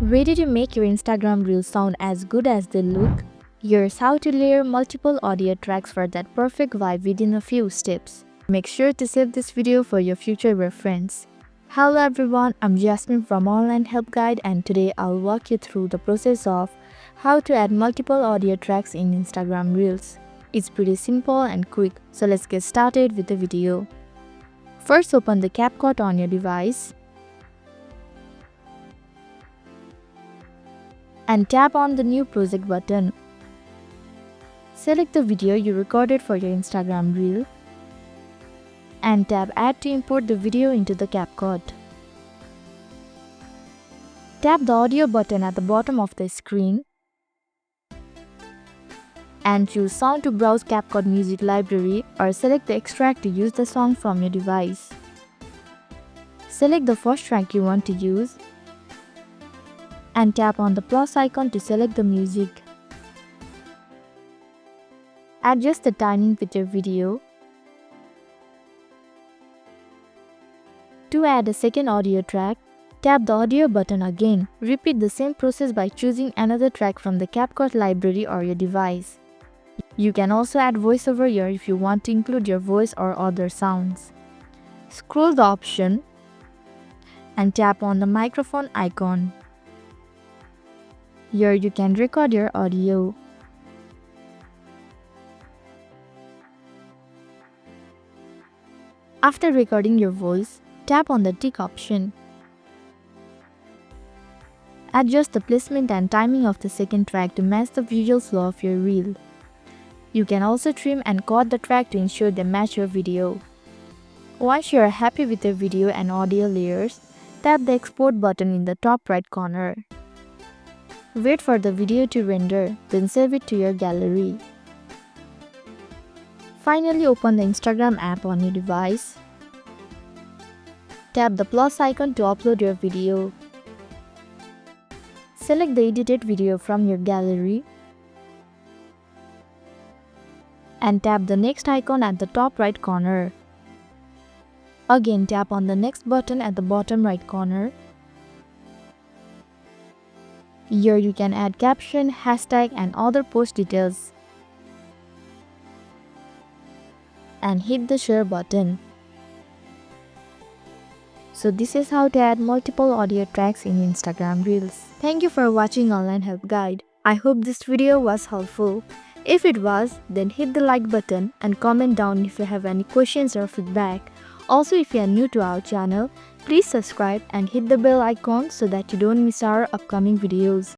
Ready to make your Instagram Reels sound as good as they look? Here's how to layer multiple audio tracks for that perfect vibe within a few steps. Make sure to save this video for your future reference. Hello everyone, I'm Jasmine from Online Help Guide, and today I'll walk you through the process of how to add multiple audio tracks in Instagram Reels. It's pretty simple and quick, so let's get started with the video. First, open the CapCut on your device and tap on the New Project button. Select the video you recorded for your Instagram Reel and tap Add to import the video into the CapCut. Tap the audio button at the bottom of the screen and choose Sound to browse CapCut Music Library, or select the extract to use the song from your device. Select the first track you want to use and tap on the plus icon to select the music. Adjust the timing with your video. To add a second audio track, tap the audio button again. Repeat the same process by choosing another track from the CapCut library or your device. You can also add voiceover here if you want to include your voice or other sounds. Scroll the option and tap on the microphone icon. Here you can record your audio. After recording your voice, tap on the tick option. Adjust the placement and timing of the second track to match the visual flow of your reel. You can also trim and cut the track to ensure they match your video. Once you are happy with your video and audio layers, tap the export button in the top right corner. Wait for the video to render, then save it to your gallery. Finally, open the Instagram app on your device. Tap the plus icon to upload your video. Select the edited video from your gallery and tap the next icon at the top right corner. Again, tap on the next button at the bottom right corner. Here you can add caption, hashtag and other post details. And hit the share button. So this is how to add multiple audio tracks in Instagram Reels. Thank you for watching Online Help Guide. I hope this video was helpful. If it was, then hit the like button and comment down if you have any questions or feedback. Also, if you are new to our channel, please subscribe and hit the bell icon so that you don't miss our upcoming videos.